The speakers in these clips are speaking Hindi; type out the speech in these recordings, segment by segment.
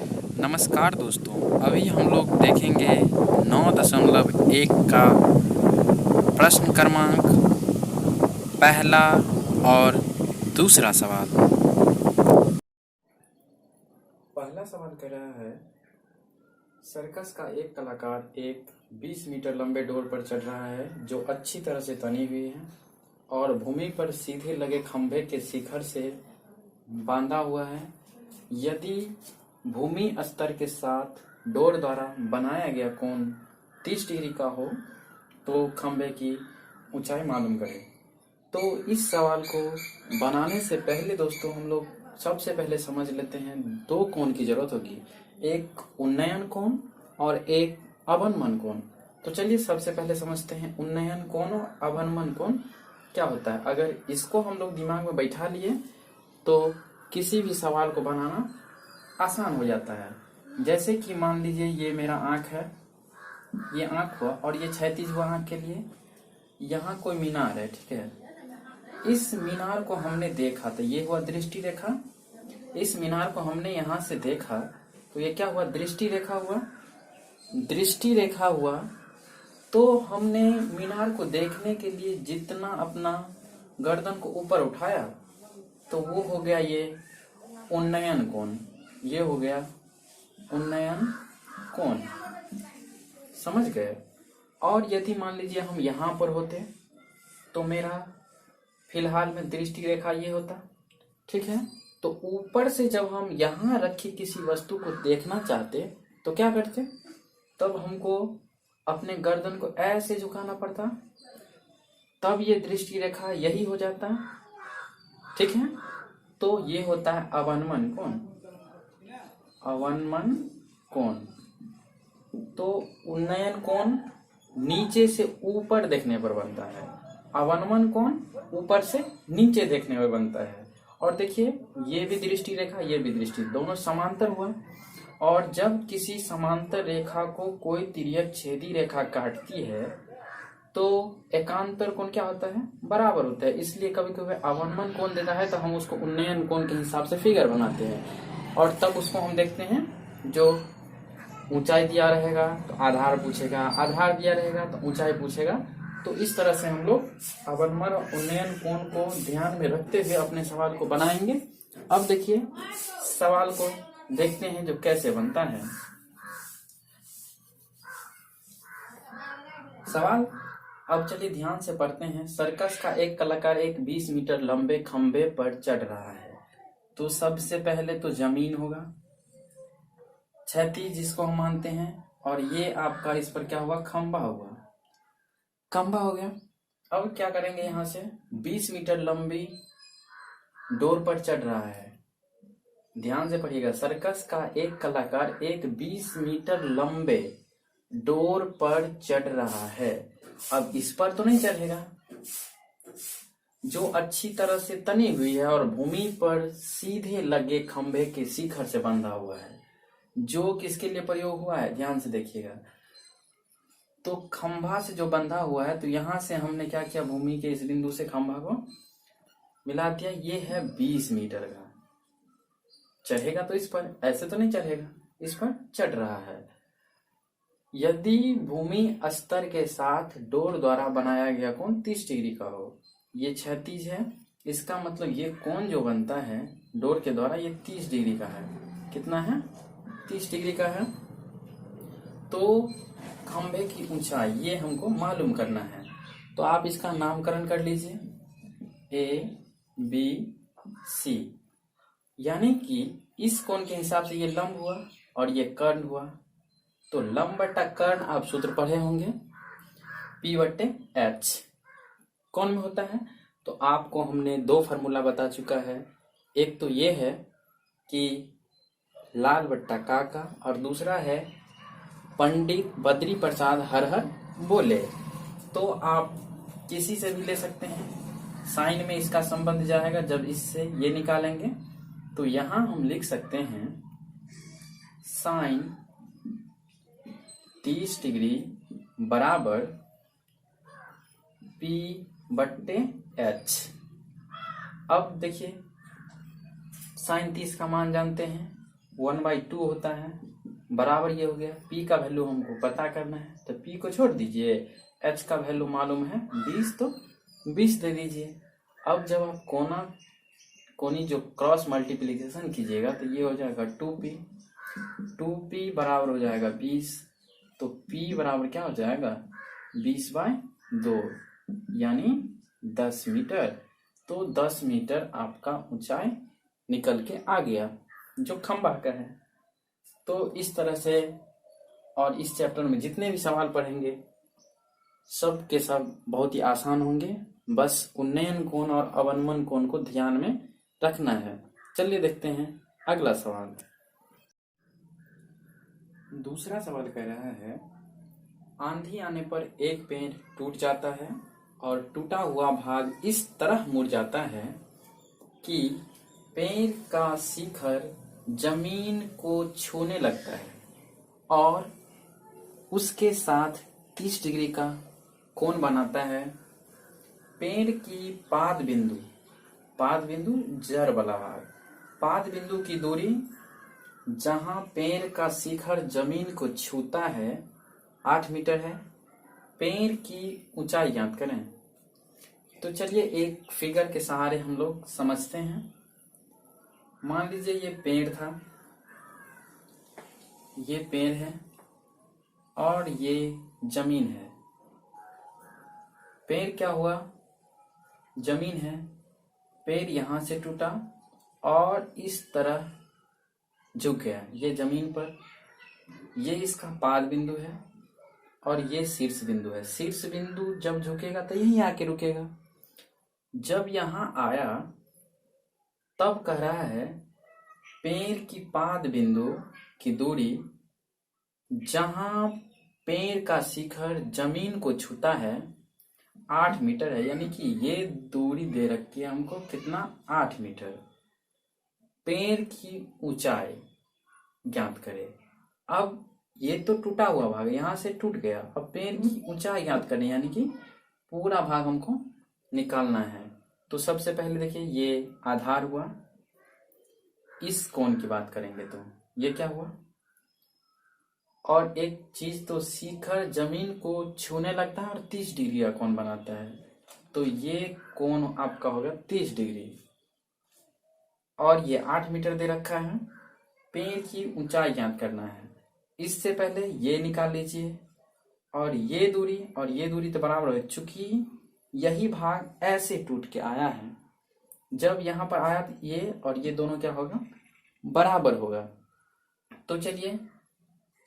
नमस्कार दोस्तों, अभी हम लोग देखेंगे 9.1 का प्रश्न क्रमांक पहला और दूसरा सवाल। पहला सवाल कह रहा है, सर्कस का एक कलाकार एक 20 मीटर लंबे डोर पर चढ़ रहा है जो अच्छी तरह से तनी हुई है और भूमि पर सीधे लगे खंभे के शिखर से बांधा हुआ है। यदि भूमि स्तर के साथ डोर द्वारा बनाया गया कोण 30 डिग्री का हो तो खंभे की ऊंचाई मालूम करें। तो इस सवाल को बनाने से पहले दोस्तों हम लोग सबसे पहले समझ लेते हैं दो कोण की जरूरत होगी, एक उन्नयन कोण और एक अवनमन कोण। तो चलिए सबसे पहले समझते हैं उन्नयन कोण और अवनमन कोण क्या होता है। अगर इसको हम लोग दिमाग में बैठा लिए तो किसी भी सवाल को बनाना आसान हो जाता है। जैसे कि मान लीजिए ये मेरा आंख है, ये आंख हुआ और ये क्षैतिज हुआ आंख के लिए, यहाँ कोई मीनार है, ठीक है। इस मीनार को हमने देखा तो ये हुआ दृष्टि रेखा। इस मीनार को हमने यहाँ से देखा तो ये क्या हुआ, दृष्टि रेखा हुआ। दृष्टि रेखा हुआ तो हमने मीनार को देखने के लिए जितना अपना गर्दन को ऊपर उठाया तो वो हो गया ये उन्नयन कोण। ये हो गया उन्नयन कोण, समझ गए। और यदि मान लीजिए हम यहाँ पर होते तो मेरा फिलहाल में दृष्टि रेखा ये होता, ठीक है। तो ऊपर से जब हम यहाँ रखी किसी वस्तु को देखना चाहते तो क्या करते, तब हमको अपने गर्दन को ऐसे झुकाना पड़ता, तब ये दृष्टि रेखा यही हो जाता, ठीक है। तो ये होता है अवनमन कोण। अवनमन कोण। तो उन्नयन कोण नीचे से ऊपर देखने पर बनता है, अवनमन कोण ऊपर से नीचे देखने पर बनता है। और देखिए ये भी दृष्टि रेखा, ये भी दृष्टि, दोनों समांतर हुआ। और जब किसी समांतर रेखा को कोई तिर्यक छेदी रेखा काटती है तो एकांतर कोण क्या होता है, बराबर होता है। इसलिए कभी कभी अवनमन कोण देता है तो हम उसको उन्नयन कोण के हिसाब से फिगर बनाते हैं और तब उसको हम देखते हैं। जो ऊंचाई दिया रहेगा तो आधार पूछेगा, आधार दिया रहेगा तो ऊंचाई पूछेगा। तो इस तरह से हम लोग अवनमन और उन्नयन कोण को ध्यान में रखते हुए अपने सवाल को बनाएंगे। अब देखिए सवाल को देखते हैं जो कैसे बनता है। सवाल अब चलिए ध्यान से पढ़ते हैं। सर्कस का एक कलाकार एक 20 मीटर लंबे खंभे पर चढ़ रहा है। तो सबसे पहले तो जमीन होगा, क्षैतिज जिसको हम मानते हैं, और ये आपका इस पर क्या हुआ, खंभा हुआ, खंभा हो गया। अब क्या करेंगे, यहां से 20 मीटर लंबी डोर पर चढ़ रहा है। ध्यान से पढ़िएगा, सर्कस का एक कलाकार एक 20 मीटर लंबे डोर पर चढ़ रहा है। अब इस पर तो नहीं चढ़ेगा, जो अच्छी तरह से तनी हुई है और भूमि पर सीधे लगे खंभे के शिखर से बंधा हुआ है। जो किसके लिए प्रयोग हुआ है, ध्यान से देखिएगा। तो खंभा से जो बंधा हुआ है, तो यहां से हमने क्या किया, भूमि के इस बिंदु से खंभा को मिला दिया। ये है 20 मीटर का, चढ़ेगा तो इस पर, ऐसे तो नहीं चढ़ेगा, इस पर चढ़ रहा है। यदि भूमि स्तर के साथ डोर द्वारा बनाया गया कोण 30 डिग्री का हो, ये क्षैतिज है, इसका मतलब ये कोण जो बनता है डोर के द्वारा ये 30 डिग्री का है। कितना है, 30 डिग्री का है। तो खंभे की ऊंचाई ये हमको मालूम करना है। तो आप इसका नामकरण कर लीजिए, ए बी सी, यानी कि इस कोण के हिसाब से ये लंब हुआ और ये कर्ण हुआ। तो लंब बटा कर्ण आप सूत्र पढ़े होंगे, P बटे H कौन में होता है। तो आपको हमने दो फार्मूला बता चुका है, एक तो ये है कि लाल बट्टा काका, और दूसरा है पंडित बद्री प्रसाद हर हर बोले। तो आप किसी से भी ले सकते हैं, साइन में इसका संबंध जाएगा जब इससे ये निकालेंगे। तो यहां हम लिख सकते हैं साइन 30 डिग्री बराबर P बट्टे H। अब देखिए साइन 30 का मान जानते हैं, 1/2 होता है, बराबर ये हो गया। p का वैल्यू हमको पता करना है, तो p को छोड़ दीजिए, h का वैल्यू मालूम है 20, तो 20 दे दीजिए। अब जब आप कोनी जो क्रॉस मल्टीप्लीकेशन कीजिएगा तो ये हो जाएगा 2p बराबर हो जाएगा 20, तो p बराबर क्या हो जाएगा 20/2 यानी 10 मीटर। तो 10 मीटर आपका ऊंचाई निकल के आ गया जो खंबा का है। तो इस तरह से, और इस चैप्टर में जितने भी सवाल पढ़ेंगे सब के सब बहुत ही आसान होंगे, बस उन्नयन कोण और अवनमन कोण को ध्यान में रखना है। चलिए देखते हैं अगला सवाल। दूसरा सवाल कह रहा है, आंधी आने पर एक पेड़ टूट जाता है और टूटा हुआ भाग इस तरह मुड़ जाता है कि पेड़ का शिखर जमीन को छूने लगता है और उसके साथ 30 डिग्री का कोण बनाता है। पेड़ की पाद बिंदु जड़ वाला भाग, पाद बिंदु की दूरी जहां पेड़ का शिखर जमीन को छूता है 8 मीटर है। पेड़ की ऊंचाई ज्ञात करें। तो चलिए एक फिगर के सहारे हम लोग समझते हैं। मान लीजिए ये पेड़ था, ये पेड़ है और ये जमीन है। पेड़ क्या हुआ, जमीन है, पेड़ यहां से टूटा और इस तरह झुक गया, ये जमीन पर। ये इसका पाद बिंदु है और ये शीर्ष बिंदु है। शीर्ष बिंदु जब झुकेगा तो यहीं आके रुकेगा। जब यहां आया तब कह रहा है पेड़ की पाद बिंदु की दूरी जहां पेड़ का शिखर जमीन को छूता है 8 मीटर है, यानी कि ये दूरी दे रखी है हमको कितना, 8 मीटर। पेड़ की ऊंचाई ज्ञात करें। अब ये तो टूटा हुआ भाग यहां से टूट गया, अब पेड़ की ऊंचाई ज्ञात करें, यानी कि पूरा भाग हमको निकालना है। तो सबसे पहले देखिए ये आधार हुआ, इस कोण की बात करेंगे तो ये क्या हुआ, और एक चीज तो शिखर जमीन को छूने लगता है और 30 डिग्री का कोण बनाता है, तो ये कोण आपका होगा 30 डिग्री। और ये 8 मीटर दे रखा है। पेड़ की ऊंचाई ज्ञात करना है। इससे पहले ये निकाल लीजिए और ये दूरी तो बराबर है, चूंकि यही भाग ऐसे टूट के आया है, जब यहां पर आया तो ये और ये दोनों क्या होगा, बराबर होगा। तो चलिए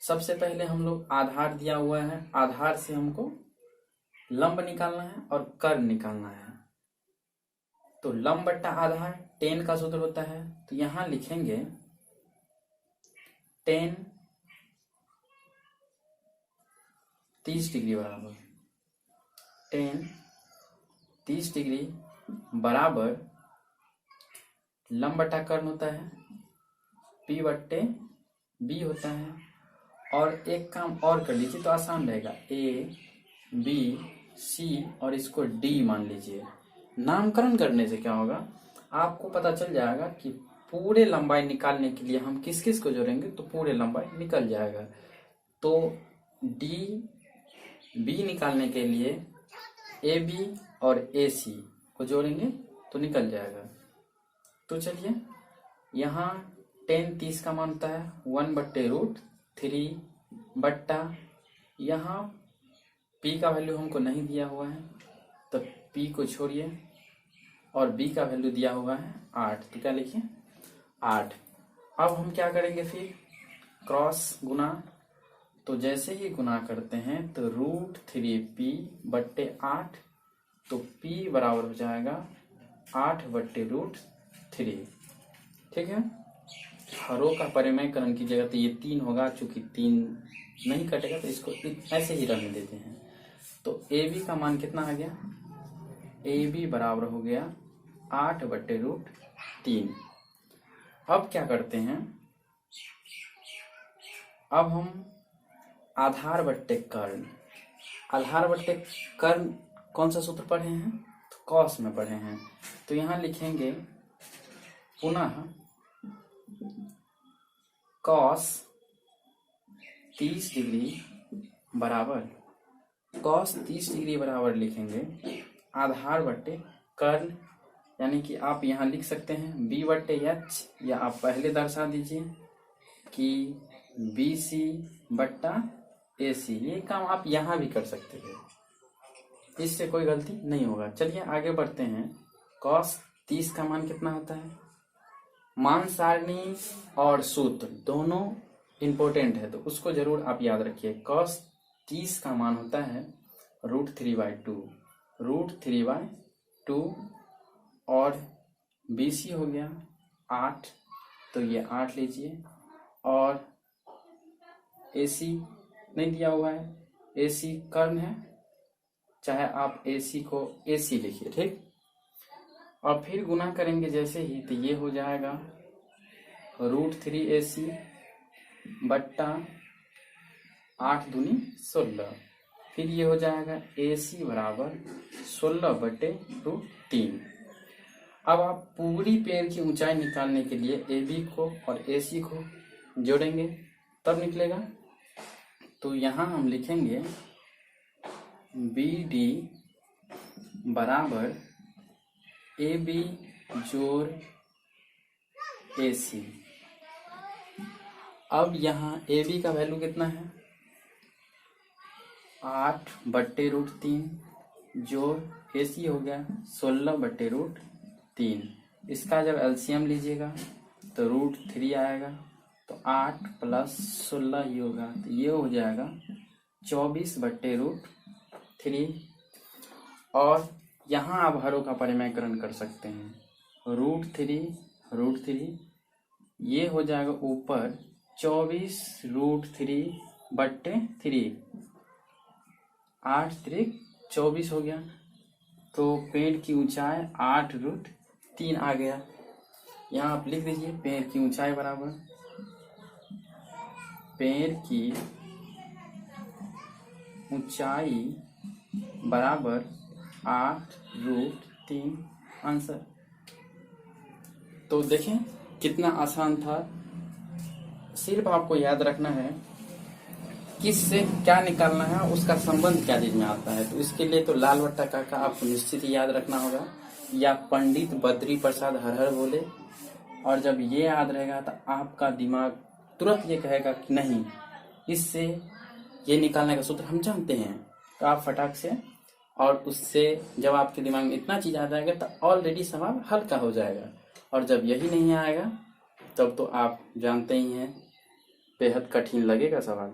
सबसे पहले हम लोग आधार दिया हुआ है, आधार से हमको लंब निकालना है और कर्ण निकालना है। तो लंब बट्टा आधार 10 का सूत्र होता है, तो यहां लिखेंगे 10 30 डिग्री बराबर 10 30 डिग्री बराबर लंब बट्टा कर्ण होता है P बट्टे B होता है। और एक काम और कर लीजिए तो आसान रहेगा, A B C और इसको D मान लीजिए। नामकरण करने से क्या होगा, आपको पता चल जाएगा कि पूरे लंबाई निकालने के लिए हम किस किस को जोड़ेंगे तो पूरे लंबाई निकल जाएगा। तो D B निकालने के लिए AB और AC को जोड़ेंगे तो निकल जाएगा। तो चलिए यहाँ 10 30 का मान होता है 1/√3 बट्टा, यहाँ P का वैल्यू हमको नहीं दिया हुआ है तो P को छोड़िए और B का वैल्यू दिया हुआ है 8, तो क्या लिखिए 8। अब हम क्या करेंगे, फिर क्रॉस गुना। तो जैसे ही गुना करते हैं तो √3P बट्टे 8, तो P बराबर हो जाएगा 8/√3। ठीक है, हरों का परिमेयकरण कीजिएगा तो ये 3 होगा, चूंकि 3 नहीं कटेगा तो इसको ऐसे ही रहने देते हैं। तो AB का मान कितना आ गया, AB बराबर हो गया 8/√3। अब क्या करते हैं, अब हम आधार बट्टे कर्ण, आधार बट्टे कर्ण कौन सा सूत्र पढ़े हैं, तो कॉस में पढ़े हैं। तो यहां लिखेंगे पुनः कॉस 30 डिग्री बराबर, कॉस 30 डिग्री बराबर लिखेंगे आधार बट्टे कर्ल, यानी कि आप यहाँ लिख सकते हैं बी बट्टे एच, या आप पहले दर्शा दीजिए कि बी सी बट्टा ए सी। ये काम आप यहाँ भी कर सकते हैं, इससे कोई गलती नहीं होगा। चलिए आगे बढ़ते हैं। कॉस 30 का मान कितना होता है? मान सारणी और सूत्र दोनों इंपॉर्टेंट है, तो उसको जरूर आप याद रखिए। कॉस 30 का मान होता है √3/2, √3/2, और BC हो गया 8, तो ये 8 लीजिए, और AC नहीं दिया हुआ है, AC कर्ण है, चाहे आप AC को AC लिखिए, ठीक। और फिर गुना करेंगे जैसे ही, तो ये हो जाएगा √3AC बट्टा 8 दूनी 16, फिर ये हो जाएगा AC बराबर 16/√3। अब आप पूरी पैर की ऊंचाई निकालने के लिए AB को और AC को जोड़ेंगे, तब निकलेगा। तो यहाँ हम लिखेंगे BD बराबर AB जोड़ AC। अब यहाँ AB का वैल्यू कितना है? 8/√3 जोड़ AC हो गया 16/√3। इसका जब LCM लीजिएगा तो √3 आएगा, तो 8 + 16 ये होगा, तो ये हो जाएगा 24/√3। और यहाँ आप हरों का परिमेयकरण कर सकते हैं, √3 ये हो जाएगा ऊपर 24√3/3, 8 × 24 हो गया, तो पेड़ की ऊंचाई 8√3 आ गया। यहाँ आप लिख दीजिए पेड़ की ऊंचाई बराबर, पेड़ की ऊंचाई बराबर 8√3 आंसर। तो देखें कितना आसान था। सिर्फ आपको याद रखना है किस से क्या निकालना है, उसका संबंध क्या चीज में आता है। तो इसके लिए तो लाल बट्टा काका आपको निश्चित ही याद रखना होगा, या पंडित बद्री प्रसाद हर हर बोले। और जब ये याद रहेगा तो आपका दिमाग तुरंत ये कहेगा कि नहीं, इससे ये निकालने का सूत्र हम जानते हैं, तो आप फटाक से, और उससे जब आपके दिमाग में इतना चीज आ जाएगा तो ऑलरेडी सवाल हल्का हो जाएगा। और जब यही नहीं आएगा तब तो आप जानते ही हैं बेहद कठिन लगेगा सवाल।